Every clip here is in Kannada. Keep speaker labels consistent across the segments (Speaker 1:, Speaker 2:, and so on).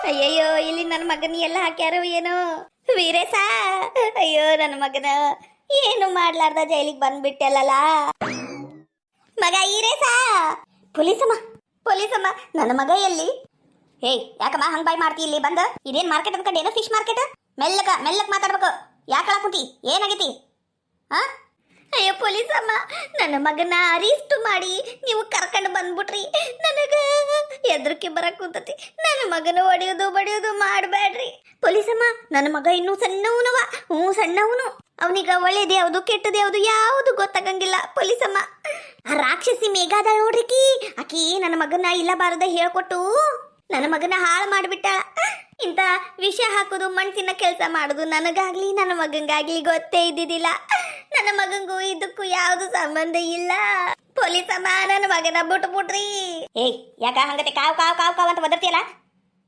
Speaker 1: ಅಯ್ಯಯ್ಯೋ ಇಲ್ಲಿ ನನ್ನ ಮಗನ ಎಲ್ಲ ಹಾಕ್ಯಾರೋ ಏನೋ ವೀರೇಶ. ಅಯ್ಯೋ ನನ್ನ ಮಗನ ಏನು ಮಾಡ್ಲಾರ್ದ ಜೈಲಿಗೆ ಬಂದ್ಬಿಟ್ಟೆಲ್ಲ ಮಗ ಈರೇಶ. ಪೊಲೀಸಮ್ಮ ಪೊಲೀಸಮ್ಮ ನನ್ನ ಮಗ ಎಲ್ಲಿ? ಏಯ್ ಯಾಕಮ್ಮ ಹಂಗ್ ಬಾಯ್ ಮಾಡ್ತಿ? ಇಲ್ಲಿ ಬಂದ ಇದೇನ್ ಮಾರ್ಕೆಟ್ ಅನ್ಕೊಂಡು ಏನೋ ಫಿಶ್ ಮಾರ್ಕೆಟ್? ಮೆಲ್ಲಕ ಮೆಲ್ಲಕ್ ಮಾತಾಡ್ಬೇಕು. ಯಾಕೆ ಕುಂತಿ? ಏನಾಗೈತಿ? ಹಾ ಅಯ್ಯೋ ಪೊಲೀಸಮ್ಮ, ನನ್ನ ಮಗನ ಅರೆಸ್ಟ್ ಮಾಡಿ ನೀವು ಕರ್ಕೊಂಡು ಬಂದ್ಬಿಟ್ರಿ. ನನಗ ಎದ್ರಕ್ಕೆ ಬರಕ್ ಕುಂತತಿ. ನನ್ನ ಮಗನ ಹೊಡೆಯೋದು ಬಡಿಯೋದು ಮಾಡಬೇಡ್ರಿ ಪೊಲೀಸಮ್ಮ. ನನ್ನ ಮಗ ಇನ್ನೂ ಸಣ್ಣವನವ. ಸಣ್ಣವನು. ಅವನಿಗ ಒಳ್ಳೇದು ಯಾವುದು ಕೆಟ್ಟದ್ದು ಯಾವುದು ಯಾವುದು ಗೊತ್ತಾಗಂಗಿಲ್ಲ ಪೊಲೀಸಮ್ಮ. ಆ ರಾಕ್ಷಸಿ ಮೇಘಾದ ನೋಡ್ರಿಕಿ, ಆಕಿ ನನ್ನ ಮಗನ ಇಲ್ಲ ಬಾರದ ಹೇಳ್ಕೊಟ್ಟು ನನ್ನ ಮಗನ ಹಾಳು ಮಾಡಿಬಿಟ್ಟ. ಇಂಥ ವಿಷ ಹಾಕೋದು ಮಣ್ಣು ತಿನ್ನ ಕೆಲಸ ಮಾಡೋದು ನನಗಾಗ್ಲಿ ನನ್ನ ಮಗಂಗಾಗ್ಲಿ ಗೊತ್ತೇ ಇದ್ದಿದ್ದಿಲ್ಲ. ನನ್ನ ಮಗಂಗೂ ಇದಕ್ಕೂ ಯಾವ್ದು ಸಂಬಂಧ ಇಲ್ಲ ಪೊಲೀಸಮ್ಮ. ನನ್ನ ಮಗನ ಬಿಟ್ಬಿಟ್ರಿ. ಏಯ್ ಯಾಕ ಹಂಗತೆ ಕಾವ್ ಕಾವ್ ಕಾವ್ ಕಾವ್ ಅಂತ ಒದರ್ತಿಯಲ್ಲ?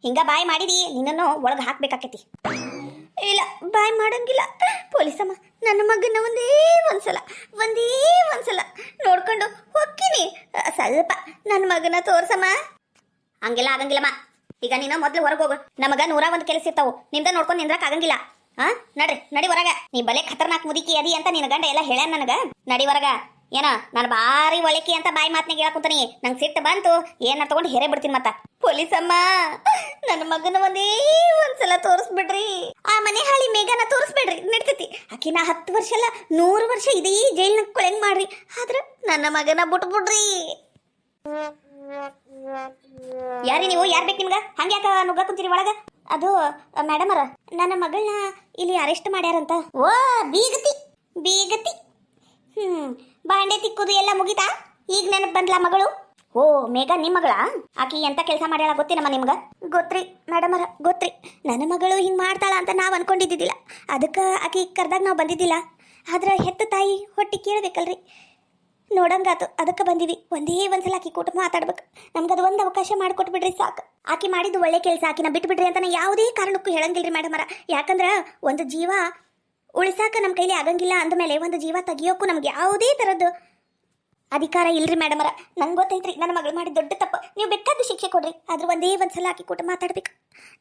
Speaker 1: ಹಿಂಗ ಬಾಯ್ ಮಾಡಿದಿ ನಿನ್ನನ್ನು ಒಳಗೆ ಹಾಕ್ಬೇಕಾಕತಿ. ಇಲ್ಲ ಬಾಯ್ ಮಾಡಂಗಿಲ್ಲ ಪೊಲೀಸಮ್ಮ. ನನ್ನ ಮಗನ ಒಂದೇ ಒಂದ್ಸಲ ನೋಡ್ಕೊಂಡು ಹೋಗ್ತೀನಿ. ಸ್ವಲ್ಪ ನನ್ನ ಮಗನ ತೋರ್ಸಮ್ಮ. ಹಂಗೆಲ್ಲ ಆಗಂಗಿಲ್ಲಮ್ಮ. ಈಗ ನೀನು ಮೊದ್ಲು ಹೊರಗೆ ಹೋಗು. ನಮಗ 101 ಕೆಲಸ ಇರ್ತಾವು. ನಿಮ್ದ ನೋಡ್ಕೊಂಡು ನಿಂದ್ರಕ್ ಆಗಂಗಿಲ್ಲ. ನಡಿ ಹೊರಗ. ನೀ ಬಲೆ ಖತರ್ನಾಕ್ ಮುದುಕಿ ಅದಿ ಅಂತ ನಿನ್ನ ಗಂಡ ಎಲ್ಲ ಹೇಳ್ಯಾನ ನನಗ. ನಡಿ ಹೊರಗ. ಏನ ನಾನು ಬಾರಿ ಒಳಕಿ ಅಂತ ಬಾಯಿ ಮಾತನಾಗ ಹೇಳಕುಂತಾನಿ. ನಂಗೆ ಸಿಟ್ಟು ಬಂತು. ಏನ ತಗೊಂಡು ಹೇರೇ ಬಿಡ್ತೀನಿ ಮತ್ತ. ಪೊಲೀಸಮ್ಮ ನನ್ನ ಮಗನ ಒಂದ್ಸಲ ತೋರಿಸ್ಬಿಡ್ರಿ. ಆ ಮನೆ ಹಾಳಿ ಮೇಘನ ತೋರಿಸ್ಬೇಡ್ರಿ ನಡ್ತೈತಿ. ಆಕಿನ 10 ವರ್ಷ ಅಲ್ಲ 100 ವರ್ಷ ಇದೇ ಜೈಲ್ನಾಗ ಕೊಳೆಂಗ್ ಮಾಡ್ರಿ. ಆದ್ರ ನನ್ನ ಮಗನ ಬಿಟ್ಬಿಡ್ರಿ. ಯಾರಿ ನೀವು? ಯಾರು ಬೇಕು ನಿಮ್ಗ? ಹಂಗ್ಯಾಕ ನುಗ್ಗ ಕುಂತೀರಿ ಒಳಗ? ಅದು ಮೇಡಮ್ ಅರ ನನ್ನ ಮಗಳನ್ನ ಇಲ್ಲಿ ಅರೆಸ್ಟ್ ಮಾಡ್ಯಾರಂತ. ಓ ಬೀಗತಿ. ಬಾಂಡೆ ತಿಕ್ಕುದು ಎಲ್ಲ ಮುಗಿತಾ? ಈಗ ನೆನಪು ಬಂದ್ಲ ಮಗಳು? ಓ ಮೇಘ ನಿಮ್ಮ ಮಗಳ? ಆಕಿ ಎಂತ ಕೆಲಸ ಮಾಡ್ಯಾಳ ಗೊತ್ತೇನಮ್ಮ ನಿಮ್ಗ? ಗೊತ್ತ್ರಿ ಮೇಡಮ್ ಅರ ಗೊತ್ತ್ರಿ. ನನ್ನ ಮಗಳು ಹಿಂಗ್ ಮಾಡ್ತಾಳ ಅಂತ ನಾವ್ ಅನ್ಕೊಂಡಿದ್ದಿದ್ದಿಲ್ಲ. ಅದಕ್ಕೆ ಆಕಿ ಕರ್ದಾಗ ನಾವು ಬಂದಿದ್ದಿಲ್ಲ. ಆದ್ರ ಹೆತ್ತ ತಾಯಿ ಹೊಟ್ಟಿ ಕೇಳಬೇಕಲ್ರಿ, ನೋಡಂಗಾತು. ಅದಕ್ಕೆ ಬಂದಿವಿ. ಒಂದ್ಸಲ ಆಕಿ ಕೂಟ ಮಾತಾಡ್ಬೇಕು. ನಮ್ಗದು ಒಂದು ಅವಕಾಶ ಮಾಡಿಕೊಟ್ಬಿಡ್ರಿ ಸಾಕು. ಆಕಿ ಮಾಡಿದ್ದು ಒಳ್ಳೆ ಕೆಲಸ. ಆಕಿನ ಬಿಟ್ಬಿಡ್ರಿ ಅಂತ ನಾ ಯಾವುದೇ ಕಾರಣಕ್ಕೂ ಹೇಳಂಗಿಲ್ರಿ ಮೇಡಮ್ ಅರ. ಯಾಕಂದ್ರ ಒಂದು ಜೀವ ಉಳಿಸಾಕ ನಮ್ಮ ಕೈಲಿ ಆಗಂಗಿಲ್ಲ ಅಂದಮೇಲೆ ಒಂದು ಜೀವ ತೆಗಿಯೋಕ್ಕೂ ನಮ್ಗೆ ಯಾವುದೇ ಥರದ್ದು ಅಧಿಕಾರ ಇಲ್ರಿ ಮೇಡಮ್ ಅರ. ನಂಗೆ ಗೊತ್ತೈತ್ರಿ ನನ್ನ ಮಗಳು ಮಾಡಿದ ದೊಡ್ಡ ತಪ್ಪು. ನೀವು ಬೇಕಾದ ಶಿಕ್ಷೆ ಕೊಡ್ರಿ. ಆದ್ರೆ ಒಂದ್ಸಲ ಆಕಿ ಕೂಟ ಮಾತಾಡ್ಬೇಕು.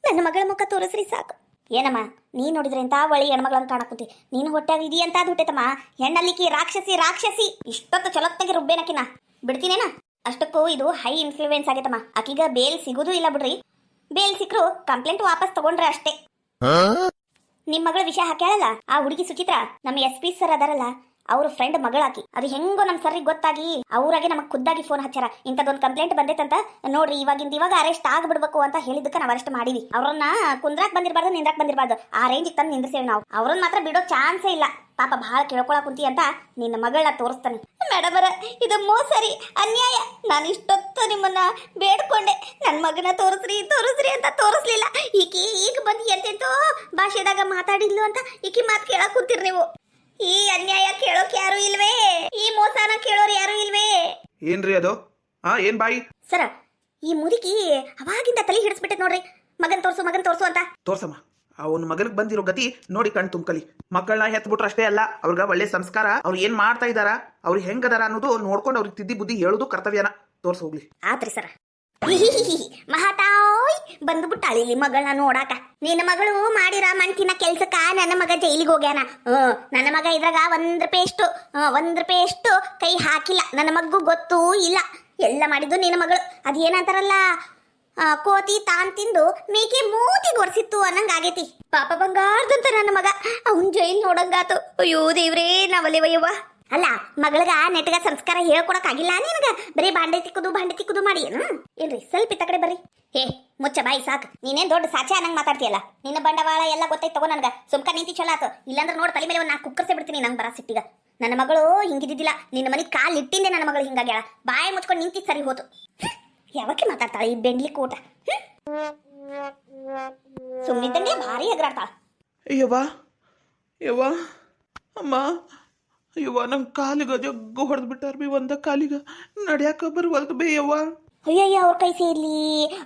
Speaker 1: ನನ್ನ ಮಗಳ ಮುಖ ತೋರಿಸ್ರಿ ಸಾಕು. ಏನಮ್ಮ ನೀ ನೋಡಿದ್ರೆ ಇಂತ ಒಳ್ಳೆ ಹೆಣ್ಮಗಳನ್ನ ಕಾಣಕುಂತಿ. ನೀನು ಹೊಟ್ಟಾಗ ಇದೆಯಂತ ಅದು ಹುಟ್ಟೈತಮ್ಮ. ಹೆಣ್ಣಲ್ಲಿಕಿ ರಾಕ್ಷಸಿ. ಇಷ್ಟೊತ್ತು ಚಲೋತ್ತಾಗಿ ರುಬ್ಬೇನಕಿನ ಬಿಡ್ತೀನೇನ? ಅಷ್ಟಕ್ಕೂ ಇದು ಹೈ ಇನ್ಫ್ಲೂಯೆನ್ಸ್ ಆಗೈತಮ್ಮ. ಆಕಿಗ ಬೇಲ್ ಸಿಗುದು ಇಲ್ಲ ಬಿಡ್ರಿ. ಬೇಲ್ ಸಿಕ್ಕರು ಕಂಪ್ಲೇಂಟ್ ವಾಪಸ್ ತಗೊಂಡ್ರೆ ಅಷ್ಟೇ. ನಿಮ್ ಮಗಳ ವಿಷಯ ಹಾಕ್ಯಾಳಲ್ಲ ಆ ಹುಡುಗಿ ಸುಚಿತ್ರ, ನಮ್ಮ SP ಸರ್ ಅದಾರಲ್ಲ ಅವ್ರ ಫ್ರೆಂಡ್ ಮಗಳಾಕಿ. ಅದು ಹೆಂಗೋ ನಮ್ ಸರ್ರಿಗೆ ಗೊತ್ತಾಗಿ ಅವ್ರಾಗೆ ನಮಗ್ ಖುದ್ದಾಗಿ ಫೋನ್ ಹಚ್ಚಾರ. ಇಂಥದ್ದೊಂದು ಕಂಪ್ಲೇಂಟ್ ಬಂದೈತಂತ ನೋಡ್ರಿ, ಇವಾಗ ಅರೆಸ್ಟ್ ಆಗ್ಬಿಡ್ಬೇಕು ಅಂತ ಹೇಳಿದಕ್ಕೆ ನಾವು ಅರೆಸ್ಟ್ ಮಾಡಿವಿ. ಅವ್ರನ್ನ ಕುಂದ್ರಾಕ್ ಬಂದಿರಬಾರ್ದು, ನಿಂದ್ರಾಕ್ ಬಂದಿರಬಾರ್ದು. ಆ ರೇಂಜ್ ತಂದು ನಿಂದ್ರಸೇವೆ ನಾವು. ಅವ್ರನ್ನ ಮಾತ್ರ ಬಿಡೋ ಚಾನ್ಸೇ ಇಲ್ಲ. ಪಾಪ ಬಹಳ ಕೇಳ್ಕೊಳಕ್ ಕುಂತಿ ಅಂತ ನಿನ್ನ ಮಗಳನ್ನ ತೋರಿಸ್ತಾನೆ. ಮೇಡಮ್ ಅವರ ಇದು ಮೋಸರಿ, ಅನ್ಯಾಯ. ನಾನು ಇಷ್ಟೊತ್ತು ನಿಮ್ಮನ್ನ ಬೇಡ್ಕೊಂಡೆ ನನ್ನ ಮಗನ ತೋರಿಸ್ರಿ ಅಂತ ತೋರಿಸ್ಲಿಲ್ಲ. ಈಗ ಬಂದು ಎಂತೆಂತೋ ಭಾಷೆದಾಗ ಮಾತಾಡಿದ್ಲು ಅಂತ ಈಕಿ ಮಾತು ಕೇಳಕ್ ಕುಂತೀರಿ ನೀವು. ಈ ಅನ್ಯಾಯ ಕೇಳೋಕ್ ಯಾರು ಇಲ್ವೇ? ಈ ಮೋಸನ ಕೇಳೋರು ಯಾರು ಇಲ್ವೇ?
Speaker 2: ಏನ್ರಿ ಅದು? ಏನ್ ಬಾಯಿ
Speaker 1: ಸರ, ಈ ಮುದುಕಿ ಅವಾಗಿಂದ ತಲೆ ಹಿಡಿಸ್ಬಿಟ್ಟೆ ನೋಡ್ರಿ. ಮಗನ್ ತೋರ್ಸು ಅಂತ.
Speaker 2: ತೋರ್ಸಮ್ಮ. ಅವನ ಮಗನಿಗೆ ಬಂದಿರೋ ಗತಿ ನೋಡಿ ಕಣ್ ತುಂಬ್ಕಲಿ. ಮಕ್ಕಳನ್ನ ಹೆತ್ಬಿಟ್ರು ಅಷ್ಟೇ ಅಲ್ಲ, ಅವ್ರಿಗೆ ಒಳ್ಳೆ ಸಂಸ್ಕಾರ, ಅವ್ರು ಏನ್ ಮಾಡ್ತಾ ಇದಾರ, ಅವ್ರು ಹೆಂಗದಾರ ಅನ್ನೋದು ನೋಡ್ಕೊಂಡು ಅವ್ರಿಗೆ ತಿದ್ದಿ ಬುದ್ಧಿ ಹೇಳುದು ಕರ್ತವ್ಯನ. ತೋರ್ಸ ಹೋಗ್ಲಿ.
Speaker 1: ಆತ್ರಿ ಸರ. ಮಹಾತಾಯ್ ಬಂದ್ಬಿಟ್ಟಾಳಿ ಇಲ್ಲಿ ಮಗಳನ್ನ ನೋಡಾಕ. ನಿನ್ನ ಮಗಳು ಮಾಡಿರ ಮಂಟಿನ ಕೆಲ್ಸಕ್ಕ ನನ್ನ ಮಗ ಜೈಲಿಗೆ ಹೋಗ್ಯಾನ. ನನ್ನ ಮಗ ಇದ್ರಾಗ 1 ರೂಪಾಯಿ ಅಷ್ಟು ಕೈ ಹಾಕಿಲ್ಲ. ನನ್ನ ಮಗು ಗೊತ್ತೂ ಇಲ್ಲ. ಎಲ್ಲ ಮಾಡಿದ್ದು ನಿನ್ನ ಮಗಳು. ಅದೇನಂತಾರಲ್ಲ, ಕೋತಿ ತಾನ್ ತಿಂದು ಮೇಕೆ ಮೂತಿಗೆ ಒರ್ಸಿತ್ತು ಅನ್ನಂಗ ಆಗೈತಿ. ಪಾಪ ಬಂಗಾರದಂತ ನನ್ನ ಮಗ ಅವನ್ ಜೈಲ್ ನೋಡಂಗಾತು. ಅಯ್ಯೋ ದೇವ್ರೇ ನವಲೇವಯ್ಯವ್ವ. ಅಲ್ಲ ಮಗಳಗ ನೆಟ್ಗ ಸಂಸ್ಕಾರ ಹೇಳ್ಕೊಡಕ್ ಆಗಿಲ್ಲ ನಿನಗ? ಬರೀ ಬಾಂಡೆ ತಿಕ್ಕುದು ಮಾಡಿ ಏನ್ರಿ? ಸ್ವಲ್ಪ ಇತ್ತ ಕಡೆ ಬರ್ರಿ. ಹೇ ಮುಚ್ಚ ಬಾಯಿ ಸಾಕು. ನೀನೇನ್ ದೊಡ್ಡ ಸಾಚೆ ಅನ್ನಂಗ್ ಮಾತಾಡ್ತೀಯಲ್ಲ. ನಿನ್ನ ಬಂಡವಾಳ ಎಲ್ಲ ಗೊತ್ತೈತ್ ತಗೋ ನನ್ಗ. ಸುಮ್ಕ ನಿಂತಿ ಚಲೋ ಆತು. ಇಲ್ಲಾಂದ್ರೆ ನೋಡ್ ತಲೆ ಮೇಲೆ 4 ಕುಕ್ಕರ್ಸೆ ಬಿಡ್ತೀನಿ ನಂಗೆ ಬರ ಸಿಟ್ಟಿಗ. ನನ್ನ ಮಗಳು ಹಿಂಗಿದ್ದಿದ್ದಿಲ್ಲ. ನಿನ್ನ ಮನೆ ಕಾಲ್ ಇಟ್ಟಿಂದೆ ನನ್ನ ಮಗಳು ಹಿಂಗಾಗ್ಯಾಳ. ಬಾಯಿ ಮುಚ್ಕೊಂಡು ನಿಂತಿ ಸರಿ ಹೋತು. ಯಾವಕ್ಕೆ ಮಾತಾಡ್ತಾಳೆ ಈ ಬೆಂಡ್ಲಿ ಕೂಟ? ಸುಮ್ಮನಿದ್ದಂಗೆ ಭಾರಿ ಎಗರಾಡ್ತಾಳ.
Speaker 2: ಯವ್ವ ಅಮ್ಮ, ಯವ್ವ ನಂಗೆ ಕಾಲಿಗ ಜಗ್ಗು ಹೊಡೆದು ಬಿಟ್ಟಾರ ಬಿ. ಒಂದ ಕಾಲಿಗ ನಡ್ಯಾಕ ಬರುವಲ್ದು ಬೇ ಯವ್ವ.
Speaker 1: ಅಯ್ಯಯ್ಯ ಅವ್ರ ಕೈ ಸೇರ್ಲಿ.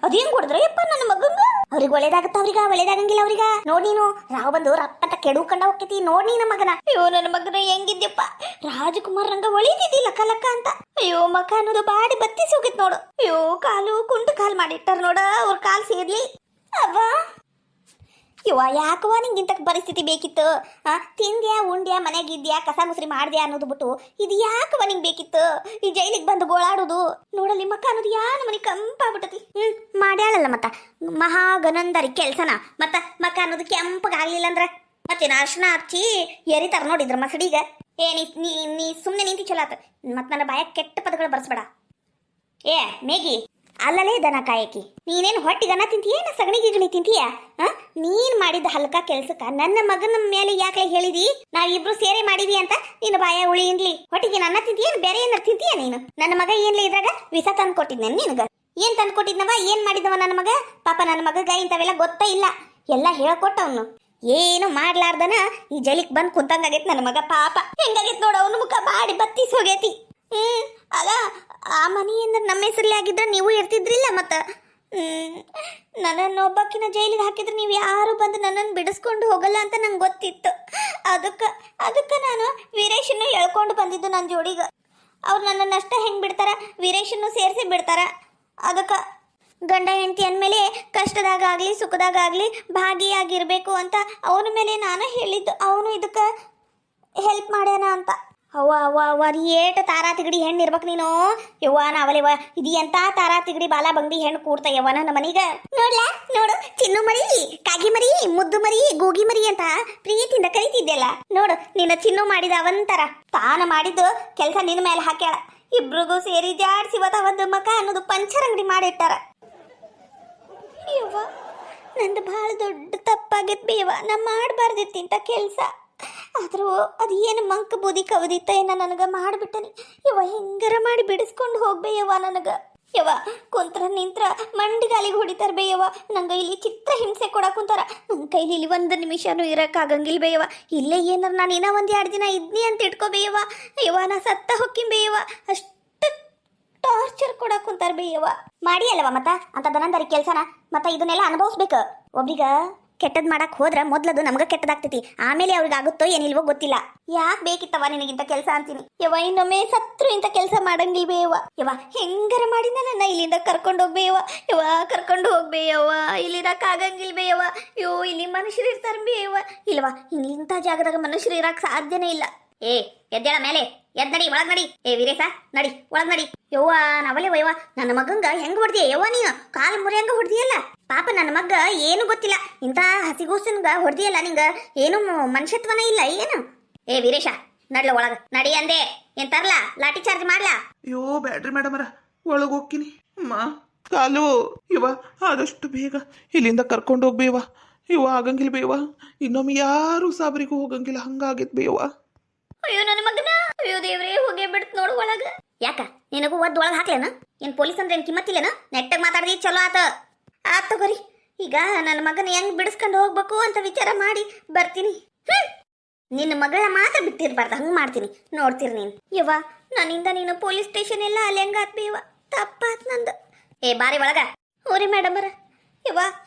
Speaker 1: ಅದೇನ್ ಕೊಡಿದ್ರಯ್ಯಪ್ಪ ನನ್ನ ಮಗಂಗ? ಅವ್ರಿಗೆ ಒಳ್ಳೇದಾಗತ್ತ, ಒಳ್ಳೇದಾಗಂಗಿಲ್ಲ ಅವ್ರಿಗ. ನೋಡ್ ನೀನು ರಾವ್ ಬಂದು ರಪ್ಪಂತ ಕೆಡುಕಂಡ ಹೋಗ್ತೈತಿ. ನೋಡ್ ನೀನ ಮಗನ. ಅಯ್ಯೋ ನನ್ನ ಮಗನ ಹೆಂಗಿದ್ಯಪ್ಪ, ರಾಜಕುಮಾರ್ ರಂಗ ಒಳಿತಿದ್ದಿ ಲಕ್ಕ ಅಂತ. ಅಯ್ಯೋ ಮಕ ಅನ್ನೋದು ಬಾಡಿ ಬತ್ತಿಸಿ ಹೋಗಿತ್ ನೋಡು. ಅಯ್ಯೋ ಕಾಲು ಕುಂಟು ಕಾಲ್ ಮಾಡಿಟ್ಟಾರ ನೋಡ. ಅವ್ರ ಕಾಲ್ ಸೇರ್ಲಿ. ಅವ್ವ ಯವ್ವ ಯಾಕವ್ವ ನಿಂಗೆ ಇಂಥ ಪರಿಸ್ಥಿತಿ ಬೇಕಿತ್ತು ತಿಂದ್ಯಾ ಉಂಡ್ಯಾ ಮನೆಗಿದ್ಯಾ ಕಸ ಮುಸ್ರಿ ಮಾಡ್ದ್ಯಾ ಅನ್ನೋದು ಬಿಟ್ಟು ಇದು ಯಾಕವ್ವ ನಿಂಗೆ ಬೇಕಿತ್ತು ಈ ಜೈಲಿಗೆ ಬಂದು ಗೋಳಾಡೋದು ನೋಡಲ್ಲಿ ಮಕ್ಕ ಅನ್ನೋದು ಯಾ ನಮ್ಮನೆ ಕಂಪಾಗ್ಬಿಟ್ಟತಿ ಮಾಡ್ಯಾಳಲ್ಲ ಮತ್ತ ಮಹಾಗನಂದರಿ ಕೆಲ್ಸನ ಮತ್ತ ಮಕ್ಕ ಅನ್ನೋದು ಕೆಂಪಗಾಗ್ಲಿಲ್ಲ ಅಂದ್ರ ಮತ್ತೇನು ಅರ್ಶನ ಹಚ್ಚಿ ಎರಿತಾರ ನೋಡಿದ್ರ ಮಸಡಿಗ ಏ ನೀ ಸುಮ್ಮನೆ ನಿಂತಿ ಚಲೋ ಆತ ಮತ್ ನನ್ನ ಬಾಯ ಕೆಟ್ಟ ಪದಗಳು ಬರ್ಸ್ಬೇಡ ಏ ಮೇಗಿ ಅಲ್ಲಲೇ ದನ ಕಾಯಕಿ ನೀನೇನು ಹೊಟ್ಟಿಗನ್ನ ತಿಂತೀಯ ನಾ ಸಗಣಿ ಗಿಗಣಿ ತಿಂತೀಯ ನೀನ್ ಮಾಡಿದ ಹಲ್ಕ ಕೆಲ್ಸಕ್ಕ ನನ್ನ ಮಗನ ಮೇಲೆ ಯಾಕೆ ಹೇಳಿದಿ ನಾವಿಬ್ರು ಸೇರೆ ಮಾಡಿವಿ ಅಂತ ನಿನ್ನ ಬಾಯ ಉಳಿ ಇನ್ಲಿ ಹೊಟ್ಟಿಗೆ ನನ್ನ ತಿಂತೀಯ ಬೇರೆ ಏನಾರು ತಿಂತೀಯ ನೀನು ನನ್ನ ಮಗ ಏನ್ಲಿ ಇದ್ರಾಗ ವಿಷ ತಂದು ಕೊಟ್ಟಿದ್ನ ನಿನಗ ಏನ್ ತಂದು ಕೊಟ್ಟಿದ್ನವ ಏನ್ ಮಾಡಿದವ ನನ್ನ ಮಗ ಪಾಪ ನನ್ನ ಮಗಗ ಇಂಥವೆಲ್ಲ ಗೊತ್ತೇ ಇಲ್ಲ ಎಲ್ಲ ಹೇಳ್ಕೊಟ್ಟವನು ಏನು ಮಾಡ್ಲಾರ್ದನ ಈ ಜೈಲಿಗೆ ಬಂದು ಕುಂತಂಗಾಗೈತಿ ನನ್ನ ಮಗ ಪಾಪ ಹೆಂಗಾಗೈತಿ ನೋಡ ಅವನ ಮುಖ ಬಾಡಿ ಬತ್ತಿಸ್ ಹೋಗೈತಿ ಅಲ್ಲ ಆ ಮನಿ ಅಂದ್ರೆ ನಮ್ಮ ಹೆಸರಲ್ಲಿ ಆಗಿದ್ರೆ ನೀವು ಇರ್ತಿದ್ರಿಲ್ಲ ಮತ್ತ ನನ್ನನ್ನು ಒಬ್ಬಾಕಿನ ಜೈಲಿಗೆ ಹಾಕಿದ್ರೆ ನೀವು ಯಾರು ಬಂದು ನನ್ನನ್ನು ಬಿಡಿಸ್ಕೊಂಡು ಹೋಗಲ್ಲ ಅಂತ ನಂಗೆ ಗೊತ್ತಿತ್ತು ಅದಕ್ಕೆ ನಾನು ವೀರೇಶನ್ನು ಎಳ್ಕೊಂಡು ಬಂದಿದ್ದು ನನ್ನ ಜೋಡಿಗೆ ಅವ್ರು ನನ್ನನ್ನಷ್ಟೇ ಹೆಂಗೆ ಬಿಡ್ತಾರ ವೀರೇಶನ್ನು ಸೇರಿಸಿ ಬಿಡ್ತಾರ ಅದಕ್ಕೆ ಗಂಡ ಹೆಂಡತಿ ಅಂದಮೇಲೆ ಕಷ್ಟದಾಗಲಿ ಸುಖದಾಗಲಿ ಭಾಗಿಯಾಗಿರ್ಬೇಕು ಅಂತ ಅವನ ಮೇಲೆ ನಾನು ಹೇಳಿದ್ದು ಅವನು ಇದಕ್ಕೆ ಹೆಲ್ಪ್ ಮಾಡ್ಯಾನ ಅಂತ ಅವ್ವ ಏಟ ತಾರಾ ತಿಗಡಿ ಹೆಣ್ಣು ಇರ್ಬೇಕು ನೀನು ಯವ್ವ ನಾವಲೆವ ಇದು ಎಂತ ತಾರಾ ತಿಗಡಿ ಬಾಲ ಬಂಗಡಿ ಹೆಣ್ಣು ಕೂಡ್ತಾ ಯವ್ವ ನನ್ನ ಮನೀಗ ನೋಡ್ಲಾ ನೋಡು ಚಿನ್ನು ಮರಿ ಕಾಗಿ ಮರಿ ಮುದ್ದು ಮರಿ ಗೂಗಿ ಮರಿ ಅಂತ ಪ್ರೀತಿಯಿಂದ ಕರಿತಿದ್ದೆಲ್ಲ ನೋಡು ನಿನ್ನ ಚಿನ್ನು ಮಾಡಿದ ಅವಂತರ ತಾನು ಮಾಡಿದ್ದು ಕೆಲಸ ನಿನ್ನ ಮೇಲೆ ಹಾಕ್ಯಾಳ ಇಬ್ರಿಗೂ ಸೇರಿ ಜಾಡ್ಸಿ ಒಂದು ಮಕ ಅನ್ನೋದು ಪಂಚರ್ ಅಂಗಡಿ ಮಾಡಿಟ್ಟಾರ ಯವ್ವ ನಂದು ಭಾಳ ದೊಡ್ಡ ತಪ್ಪಾಗೈತ್ ಬೇವ ನಾ ಮಾಡಬಾರ್ದಿತ್ತು ಇಂಥ ಕೆಲಸ ಆದ್ರೂ ಅದು ಏನು ಮಂಕ ಬೂದಿ ಕವದಿತ್ತ ಏನ ನನಗೆ ಮಾಡಿಬಿಟ್ಟನಿ ಯವ್ವ ಹೆಂಗಾರ ಮಾಡಿ ಬಿಡಿಸ್ಕೊಂಡು ಹೋಗ್ಬೇಯವ್ವ ನನಗೆ ಯವ್ವ ಕುಂತ್ರ ನಿಂತ್ರ ಮಂಡಿಗಾಲಿಗೆ ಹೊಡಿತಾರ ಬೇಯವ್ವ ನಂಗೆ ಇಲ್ಲಿ ಚಿತ್ರ ಹಿಂಸೆ ಕೊಡಕ್ಕೆ ಕುಂತಾರ ನನ್ನ ಕೈಲಿ ಇಲ್ಲಿ ಒಂದು ನಿಮಿಷನೂ ಇರೋಕ್ಕಾಗಂಗಿಲ್ಲ ಬೇಯವ್ವ ಇಲ್ಲೇ ಏನಾರ ನಾನು ಇನ್ನೂ ಒಂದು 2 ದಿನ ಇದ್ನಿ ಅಂತ ಇಟ್ಕೋಬೇಯವ್ವ ಯವ್ವ ನಾ ಸತ್ತ ಹೊಕ್ಕಿಂಬೇಯವ್ವ ಅಷ್ಟು ಟಾರ್ಚರ್ ಕೊಡಕ್ಕೆ ಕುಂತಾರ ಬೇಯವ್ವ ಮಾಡಿ ಅಲ್ಲವ ಮತ್ತ ಅಂತ ದನಂದರಿ ಕೆಲಸನ ಮತ್ತ ಇದನ್ನೆಲ್ಲ ಅನುಭವಿಸ್ಬೇಕು ಒಬ್ರಿಗ ಕೆಟ್ಟದ್ ಮಾಡಕ್ ಹೋದ್ರ ಮೊದ್ಲದು ನಮ್ಗ ಕೆಟ್ಟದಾಗ್ತೈತಿ ಆಮೇಲೆ ಅವ್ರಿಗೆ ಆಗುತ್ತೋ ಏನಿಲ್ವೋ ಗೊತ್ತಿಲ್ಲ ಯಾಕೆ ಬೇಕಿತ್ತವ ನಿನಗಿಂತ ಕೆಲಸ ಅಂತೀನಿ ಯವ್ವ ಇನ್ನೊಮ್ಮೆ ಸತ್ರು ಇಂಥ ಕೆಲಸ ಮಾಡಂಗಿಲ್ವೇ ಯವ್ವ ಹೆಂಗಾರ ಮಾಡಿ ನನ್ನ ಇಲ್ಲಿಂದ ಕರ್ಕೊಂಡು ಹೋಗ್ಬೇಯವ್ವ ಯವ್ವ ಕರ್ಕೊಂಡು ಹೋಗ್ಬೇಯವ್ವ ಇಲ್ಲಿರಕ್ ಆಗಂಗಿಲ್ಬೇಯವ್ವ ಯೋ ಇಲ್ಲಿ ಮನುಷ್ಯರು ಇರ್ತಾರ ಬೇಯವ್ವ ಇಲ್ವಾ ಇಂಥ ಜಾಗದಾಗ ಮನುಷ್ಯರು ಇರಕ್ ಸಾಧ್ಯನೇ ಇಲ್ಲ ಏ ಎದ್ದೇಳ ಮೇಲೆ ಎದ್ ನಡಿ ಒಳಗ್ ನಡಿ ಏ ವೀರೇಶ ನಡಿ ಒಳಗ್ ನಡಿ ಯವ್ವ ನಾವಲ್ಲೇ ವಯ್ವ ನನ್ನ ಮಗಂಗ ಹೆಂಗ್ ಹೊಡ್ದಿಯ ಯವ್ವ ನೀನು ಕಾಲ್ ಮುರಿಯಂಗ ಹೊಡ್ದಿಯಲ್ಲ ಪಾಪ ನನ್ನ ಮಗ್ಗ ಏನು ಗೊತ್ತಿಲ್ಲ ಇಂಥ ಹಸಿಗೂಸನ್ಗ ಹೊಡ್ದಿಯಲ್ಲ ನಿಂಗ ಏನು ಮನುಷ್ಯತ್ವನ ಇಲ್ಲ ಏನು ಏ ವೀರೇಶ ನಡ್ಲ ಒಳಗ ನಡಿ ಅಂದೆ ಏನ್ ತರ್ಲಾ ಲಾಠಿ ಚಾರ್ಜ್ ಮಾಡ್ಲಾ
Speaker 2: ಅಯ್ಯೋ ಬ್ಯಾಡ್ರಿ ಮೇಡಮರ ಒಳಗೆ ಹೋಗ್ತೀನಿ ಅಮ್ಮ ಕಾಲು ಇವ ಆದಷ್ಟು ಬೇಗ ಇಲ್ಲಿಂದ ಕರ್ಕೊಂಡು ಹೋಗ್ಬೇವ ಇವ ಆಗಂಗಿಲ್ಲ ಬೇವ ಇನ್ನೊಮ್ಮೆ ಯಾರು ಸಾಬರಿಗೂ ಹೋಗಂಗಿಲ್ಲ ಹಂಗಾಗಿತ್ ಬೇವ
Speaker 1: ಅಯ್ಯೋ ನನ್ನ ಮಗನ ಅಯ್ಯೋ ದೇವ್ರೇ ಹೋಗೇ ಬಿಡ್ತು ನೋಡು ಒಳಗ ಯಾಕ ನಿನಗೂ ಒದ್ದು ಒಳಗೆ ಹಾಕ್ಲೇನ ಏನ್ ಪೊಲೀಸ್ ಅಂದ್ರೆ ಏನ್ ಕಿಮ್ಮತ್ತಿಲ್ಲೇನ ನೆಟ್ಟಗ್ ಮಾತಾಡ್ದಿ ಚಲೋ ಆತ ತಗೋರಿ ಈಗ ನನ್ನ ಮಗನ ಹೆಂಗ್ ಬಿಡಿಸ್ಕೊಂಡು ಹೋಗ್ಬೇಕು ಅಂತ ವಿಚಾರ ಮಾಡಿ ಬರ್ತೀನಿ ನಿನ್ನ ಮಗಳ ಮಾತ್ರ ಬಿಟ್ಟಿರ್ಬಾರ್ದು ಹಂಗ್ ಮಾಡ್ತೀನಿ ನೋಡ್ತೀರಿ ನೀನು ಯವ್ವ ನನ್ನಿಂದ ನೀನು ಪೊಲೀಸ್ ಸ್ಟೇಷನ್ ಎಲ್ಲ ಅಲ್ಲಿ ಹೆಂಗಾತ್ಬೇವ ತಪ್ಪಾತ್ ನಂದು ಏ ಬಾರಿ ಒಳಗ ಹೋರಿ ಮೇಡಮರ ಯವ್ವ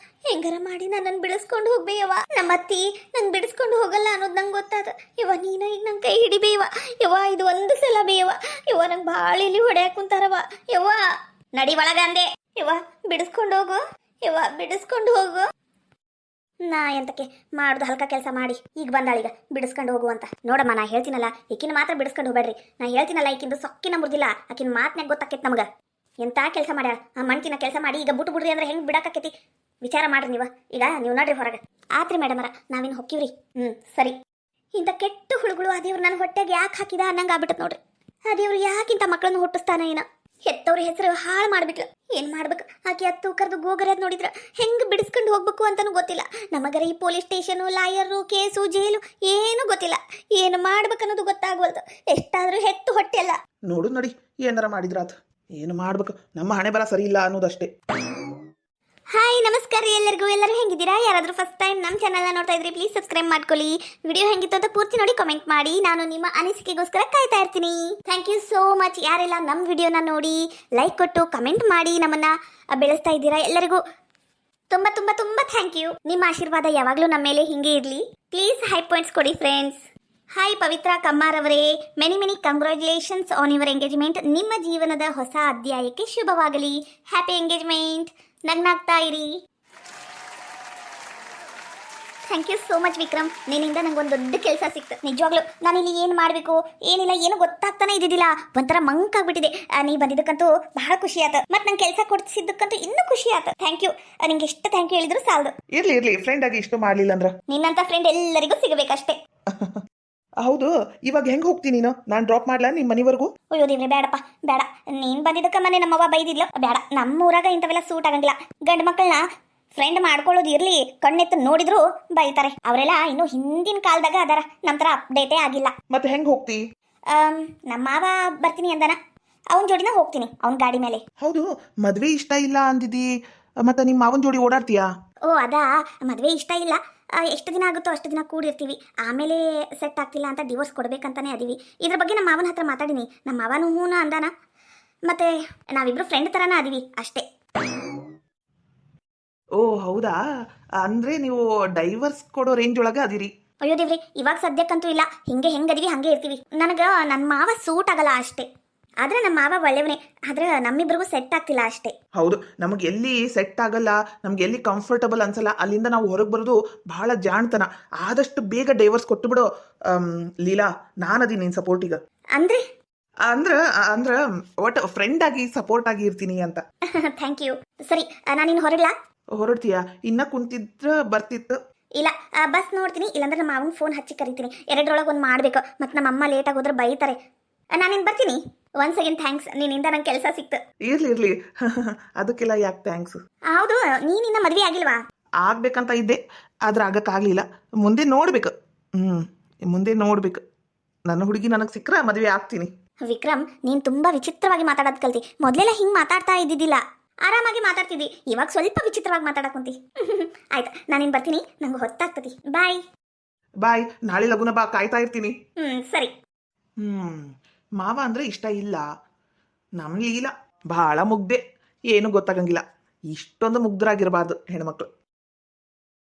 Speaker 1: ಹೆಂಗಾರ ಮಾಡಿ ನನ್ನನ್ನು ಬಿಡಿಸ್ಕೊಂಡು ಹೋಗ್ಬೇಯವ್ವ ನಮ್ಮ ಅತ್ತಿ ನಂಗೆ ಬಿಡಿಸ್ಕೊಂಡು ಹೋಗಲ್ಲ ಅನ್ನೋದು ನಂಗೆ ಗೊತ್ತಾದ ಯವ್ವ ನೀನ ಈಗ ನಂಗೆ ಕೈ ಹಿಡಿಬೇಯವ್ವ ಯವ್ವ ಇದು ಒಂದು ಸಲ ಬೇಯವ್ವ ಯವ್ವ ನಂಗೆ ಭಾಳ ಇಲ್ಲಿ ಹೊಡ್ಯಾಕ್ ಕುಂತಾರವ್ವ ಯವ್ವ ನಡಿ ಒಳಗ ಅಂದೆ ಯವ್ವ ಬಿಡಿಸ್ಕೊಂಡು ಹೋಗು ಯವ್ವ ಬಿಡಿಸ್ಕೊಂಡು ಹೋಗು ನಾ ಎಂತಕ್ಕೆ ಮಾಡುದು ಹಲ್ಕ ಕೆಲಸ ಮಾಡಿ ಈಗ ಬಂದಾಳೀಗ ಬಿಡಿಸ್ಕೊಂಡು ಹೋಗು ಅಂತ ನೋಡಮ್ಮ ನಾ ಹೇಳ್ತೀನಲ್ಲ ಈಕಿನ ಮಾತ್ರ ಬಿಡಿಸ್ಕೊಂಡು ಹೋಗ್ಬೇಡ್ರಿ ನಾ ಹೇಳ್ತೀನಲ್ಲ ಈಕಿಂದು ಸೊಕ್ಕಿನ ಮುರಿದಿಲ್ಲ ಆಕಿನ ಮಾತನ್ಯಾಗ ಗೊತ್ತಾಕೈತಿ ನಮ್ಗೆ ಎಂತ ಕೆಲಸ ಮಾಡ್ಯಾಳ ಆ ಮಣ್ತಿನ ಕೆಲಸ ಮಾಡಿ ಈಗ ಬಿಡ್ರಿ ಅಂದ್ರೆ ಹೆಂಗೆ ಬಿಡಾಕೈತಿ ವಿಚಾರ ಮಾಡ್ರಿ ನೀವು ಈಗ ನೀವು ನೋಡ್ರಿ ಹೊರಗೆ ಆತ್ರಿ ಮೇಡಮರ ನಾವಿನ್ನು ಹೊಕ್ಕಿವ್ರಿ ಸರಿ ಇಂಥ ಕೆಟ್ಟ ಹುಳುಗಳು ಆ ದೇವ್ರು ನನ್ನ ಹೊಟ್ಟೆಗೆ ಯಾಕೆ ಹಾಕಿದ ಅನ್ನಂಗೆ ಆಗ್ಬಿಟ್ಟತ್ ನೋಡ್ರಿ ಆ ದೇವ್ರು ಯಾಕಿಂತ ಮಕ್ಕಳನ್ನು ಹುಟ್ಟಿಸ್ತಾನ ಏನ ಹೆತ್ತವ್ರ ಹೆಸರು ಹಾಳು ಮಾಡ್ಬಿಟ್ಲು ಏನ್ ಮಾಡ್ಬೇಕು ಆಕೆ ಹತ್ತು ಕರೆದು ಗೋಗರ್ಯದ್ ನೋಡಿದ್ರ ಹೆಂಗ್ ಬಿಡಿಸ್ಕೊಂಡು ಹೋಗ್ಬೇಕು ಅಂತಾನು ಗೊತ್ತಿಲ್ಲ ನಮಗರ ಈ ಪೊಲೀಸ್ ಸ್ಟೇಷನು ಲಾಯರು ಕೇಸು ಜೈಲು ಏನು ಗೊತ್ತಿಲ್ಲ ಏನು ಮಾಡ್ಬೇಕನ್ನೋದು ಗೊತ್ತಾಗ್ವಲ್ದು ಎಷ್ಟಾದ್ರೂ ಹೆತ್ತು ಹೊಟ್ಟೆ ಅಲ್ಲ
Speaker 2: ನೋಡು ನೋಡಿ ಏನಾರ ಮಾಡಿದ್ರಾತ ಏನು ಮಾಡ್ಬೇಕು ನಮ್ಮ ಹಣೆ ಬರ ಸರಿ ಇಲ್ಲ ಅನ್ನೋದಷ್ಟೇ
Speaker 1: ಹಾಯ್ ನಮಸ್ಕಾರ ಎಲ್ಲರಿಗೂ ಎಲ್ಲರೂ ಹೆಂಗಿದ್ದೀರಾ ಯಾರಾದರೂ ಫಸ್ಟ್ ಟೈಮ್ ನಮ್ಮ ಚಾನಲ್ನ ನೋಡ್ತಾ ಇದ್ರಿ ಪ್ಲೀಸ್ ಸಬ್ಸ್ಕ್ರೈಬ್ ಮಾಡ್ಕೊಳ್ಳಿ ವಿಡಿಯೋ ಹೆಂಗಿತ್ತು ಅಂತ ಪೂರ್ತಿ ನೋಡಿ ಕಮೆಂಟ್ ಮಾಡಿ ನಾನು ನಿಮ್ಮ ಅನಿಸಿಕೆಗೋಸ್ಕರ ಕಾಯ್ತಾ ಇರ್ತೀನಿ ಥ್ಯಾಂಕ್ ಯು ಸೋ ಮಚ್ ಯಾರೆಲ್ಲ ನಮ್ಮ ವಿಡಿಯೋನ ನೋಡಿ ಲೈಕ್ ಕೊಟ್ಟು ಕಮೆಂಟ್ ಮಾಡಿ ನಮ್ಮನ್ನ ಬೆಳೆಸ್ತಾ ಇದ್ದೀರಾ ಎಲ್ಲರಿಗೂ ತುಂಬ ತುಂಬ ತುಂಬ ಥ್ಯಾಂಕ್ ಯು ನಿಮ್ಮ ಆಶೀರ್ವಾದ ಯಾವಾಗಲೂ ನಮ್ಮ ಮೇಲೆ ಹಿಂಗೆ ಇರಲಿ ಪ್ಲೀಸ್ ಹೈ ಪಾಯಿಂಟ್ಸ್ ಕೊಡಿ ಫ್ರೆಂಡ್ಸ್ ಹಾಯ್ ಪವಿತ್ರ ಕಮ್ಮಾರ್ ಅವರೇ many congratulations on your engagement ನಿಮ್ಮ ಜೀವನದ ಹೊಸ ಅಧ್ಯಾಯಕ್ಕೆ ಶುಭವಾಗಲಿ ಹ್ಯಾಪಿ ಎಂಗೇಜ್ಮೆಂಟ್ ನಗ್ನಾಗ್ತಾ ಇರಿ thank you so much Vikram, ನಿನ್ನಿಂದ ನಂಗೆ ಒಂದು ದೊಡ್ಡ ಕೆಲಸ ಸಿಕ್ತು. ನಿಜವಾಗ್ಲೂ ನಾನು ಇಲ್ಲಿ ಏನು ಮಾಡಬೇಕು ಏನಿಲ್ಲ ಏನು ಗೊತ್ತಾಗ್ತಾನೆ ಇದ್ದಿದ್ದಿಲ್ಲ. ಒಂಥರ ಮಂಕಾಗ್ಬಿಟ್ಟಿದೆ. ನೀ ಬಂದಿದ್ದಕ್ಕಂತೂ ಬಹಳ ಖುಷಿ ಆಯ್ತು, ಮತ್ತು ನಂಗೆ ಕೆಲಸ ಕೊಡ್ಸಿದ್ದಕ್ಕಂತೂ ಇನ್ನೂ ಖುಷಿ ಆಯ್ತು. Thank you. ನಿಂಗೆ ಎಷ್ಟು ಥ್ಯಾಂಕ್ ಯು ಹೇಳಿದ್ರು ಸಾಲದು.
Speaker 2: ಇರ್ಲಿ ಫ್ರೆಂಡ್ ಆಗಿ ಇಷ್ಟು ಮಾಡ್ಲಿಲ್ಲ ಅಂದ್ರ
Speaker 1: ನಿನ್ನಂತ ಫ್ರೆಂಡ್ ಎಲ್ಲರಿಗೂ ಸಿಗಬೇಕಷ್ಟೇ.
Speaker 2: ಹೌದು, ಇವಾಗ ಹೆಂಗ್ ಹೋಗ್ತೀನಿ ನೀನು? ನಾನು ಡ್ರಾಪ್ ಮಾಡ್ಲಾ ನಿಮ್ಮ ಮನೆವರೆಗೂ?
Speaker 1: ಅಯ್ಯೋ ದೇವ್ರೆ, ಬೇಡಪ್ಪ ಬೇಡ. ನೀನ್ ಬಂದಿದ್ದಕ್ಕ ಮನೆ ನಮ್ಮವ್ವ ಬೈದಿದ್ಲು. ಬೇಡ, ನಮ್ಮೂರಾಗ ಇಂಥವೆಲ್ಲ ಸೂಟ್ ಆಗಂಗಿಲ್ಲ. ಗಂಡು ಮಕ್ಕಳನ್ನ ಫ್ರೆಂಡ್ ಮಾಡ್ಕೊಳ್ಳೋದು ಇರ್ಲಿ, ಕಣ್ಣೆತ್ತು ನೋಡಿದ್ರು ಬೈತಾರೆ. ಅವರೆಲ್ಲ ಇನ್ನು ಹಿಂದಿನ ಕಾಲದಾಗ ಅದಾರ, ನಮ್ಮ ಥರ ಅಪ್ಡೇಟೇ ಆಗಿಲ್ಲ.
Speaker 2: ಮತ್ತೆ ಹೆಂಗ್ ಹೋಗ್ತಿ?
Speaker 1: ನಮ್ಮ ಮಾವ ಬರ್ತೀನಿ ಅಂದನ, ಅವನ ಜೋಡಿನ ಹೋಗ್ತೀನಿ, ಅವನ ಗಾಡಿ ಮೇಲೆ.
Speaker 2: ಹೌದು, ಮದ್ವೆ ಇಷ್ಟ ಇಲ್ಲ ಅಂದಿದಿ, ಮತ್ತೆ ನಿಮ್ಮ ಮಾವನ ಜೋಡಿ ಓಡಾಡ್ತೀಯಾ?
Speaker 1: ಓ ಅದಾ, ಮದುವೆ ಇಷ್ಟ ಇಲ್ಲ, ಎಷ್ಟು ದಿನ ಆಗುತ್ತೋ ಅಷ್ಟು ದಿನ ಕೂಡಿರ್ತೀವಿ, ಆಮೇಲೆ ಸೆಟ್ ಆಗ್ತಿಲ್ಲ ಅಂತ ಡಿವೋರ್ಸ್ ಕೊಡ್ಬೇಕಂತಾನೆ ಅದೀವಿ. ಇದ್ರ ಬಗ್ಗೆ ನಮ್ಮ ಮಾವನ ಹತ್ರ ಮಾತಾಡಿನಿ, ನಮ್ಮ ಮಾವನು ಹೂನ ಅಂದಾನ. ಮತ್ತೆ ನಾವಿಬ್ರು ಫ್ರೆಂಡ್ ಥರನ ಅದೀವಿ ಅಷ್ಟೇ.
Speaker 2: ಓ ಹೌದಾ, ಅಂದ್ರೆ ನೀವು ಡೈವರ್ಸ್ ಕೊಡೋ ರೇಂಜ್ ಒಳಗೆ ಅದಿರಿ?
Speaker 1: ಅಯ್ಯೋ ದೇವ್ರಿ, ಇವಾಗ ಸದ್ಯಕ್ಕಂತೂ ಇಲ್ಲ. ಹಿಂಗೆ ಹಂಗೆ ಇರ್ತೀವಿ. ನನಗೆ ನನ್ನ ಮಾವ ಸೂಟ್ ಆಗಲ್ಲ ಅಷ್ಟೇ. ಆದ್ರೆ ನಮ್ಮ ಮಾವ ಒಳ್ಳೆಯವನೇ, ಆದ್ರೆ ನಮ್ಮಿಬ್ರಿಗೂ ಸೆಟ್ ಆಗ್ತಿಲ್ಲ ಅಷ್ಟೇ.
Speaker 2: ಹೌದು, ನಮಗೆ ಎಲ್ಲಿ ಸೆಟ್ ಆಗಲ್ಲ, ನಮ್ಗೆ ಎಲ್ಲಿ ಕಂಫರ್ಟಬಲ್ ಅನ್ಸಲ್ಲ, ಅಲ್ಲಿಂದ ನಾವು ಹೊರಗೆ ಬರೋದು ಬಹಳ ಜಾಣ್ತನ. ಆದಷ್ಟು ಬೇಗ ಡೈವರ್ಸ್ ಕೊಟ್ಟು ಬಿಡು ಲೀಲಾ. ನಾನದಿ ನಿನ್ ಸಪೋರ್ಟ್ ಈಗ.
Speaker 1: ಅಂದ್ರೆ
Speaker 2: ಅಂದ್ರ ಒಟ್ಟು ಫ್ರೆಂಡ್ ಆಗಿ ಸಪೋರ್ಟ್ ಆಗಿ ಇರ್ತೀನಿ ಅಂತ.
Speaker 1: Thank you. ಸರಿ, ನಾನಿನ್ನು ಹೊರಡ್ಲಾ?
Speaker 2: ಹೊರಡ್ತೀಯಾ? ಇನ್ನ ಕುಂತಿದ್ರ ಬರ್ತಿತ್ತು.
Speaker 1: ಇಲ್ಲ, ಬಸ್ ನೋಡ್ತೀನಿ, ಇಲ್ಲಾಂದ್ರೆ ನಮ್ಮ ಮಾವನ್ ಫೋನ್ ಹಚ್ಚಿ ಕರಿತೀನಿ. ಎರಡರೊಳಗೆ ಒಂದು ಮಾಡ್ಬೇಕು, ಮತ್ತೆ ನಮ್ಮ ಅಮ್ಮ ಲೇಟಾಗಿ ಹೋದ್ರೆ ಬೈತಾರೆ. ನಾನಿನ್ ಬರ್ತೀನಿ. ಒನ್ಸ್ ಅಗೇನ್ ಥ್ಯಾಂಕ್ಸ್, ನಿನ್ನಿಂದ ನಂಗೆ ಕೆಲಸ ಸಿಕ್ತು.
Speaker 2: ಇರ್ಲಿ ಅದಕ್ಕೆಲ್ಲ ಯಾಕೆ ಥ್ಯಾಂಕ್ಸ್?
Speaker 1: ಹೌದು, ನೀನಿನ್ನ ಮದ್ವೆ ಆಗಿಲ್ವಾ?
Speaker 2: ಆಗ್ಬೇಕಂತ ಇದ್ದೆ, ಆದ್ರೆ ಆಗಕ್ಕಾಗ್ಲಿಲ್ಲ. ಮುಂದೆ ನೋಡ್ಬೇಕು. ಮುಂದೆ ನೋಡ್ಬೇಕು. ನನ್ನ ಹುಡುಗಿ ನನಗೆ ಸಿಕ್ಕರೆ ಮದುವೆ ಆಗ್ತೀನಿ.
Speaker 1: ವಿಕ್ರಮ್, ನೀನ್ ತುಂಬಾ ವಿಚಿತ್ರವಾಗಿ ಮಾತಾಡೋದು ಕಲ್ತಿ. ಮೊದಲೆಲ್ಲ ಹಿಂಗ್ ಮಾತಾಡ್ತಾ ಇದ್ದಿದ್ದಿಲ್ಲ, ಆರಾಮಾಗಿ ಮಾತಾಡ್ತಿದ್ದಿ. ಇವಾಗ ಸ್ವಲ್ಪ ವಿಚಿತ್ರವಾಗಿ ಮಾತಾಡಕುಂತಿ. ಆಯ್ತು, ನಾನಿನ್ ಬರ್ತೀನಿ, ನಂಗೆ ಹೊತ್ತಾಗ್ತತಿ. ಬಾಯ್.
Speaker 2: ನಾಳೆ ಲಗುನ ಬಾ, ಕಾಯ್ತಾ ಇರ್ತೀನಿ.
Speaker 1: ಸರಿ.
Speaker 2: ಮಾವ ಅಂದ್ರೆ ಇಷ್ಟ ಇಲ್ಲ. ನಮ್ ಲೀಲಾ ಬಹಳ ಮುಗ್ದೆ, ಏನು ಗೊತ್ತಾಗಂಗಿಲ್ಲ. ಇಷ್ಟೊಂದು ಮುಗ್ಧರಾಗಿರಬಾರ್ದು ಹೆಣ್ಮಕ್ಳು.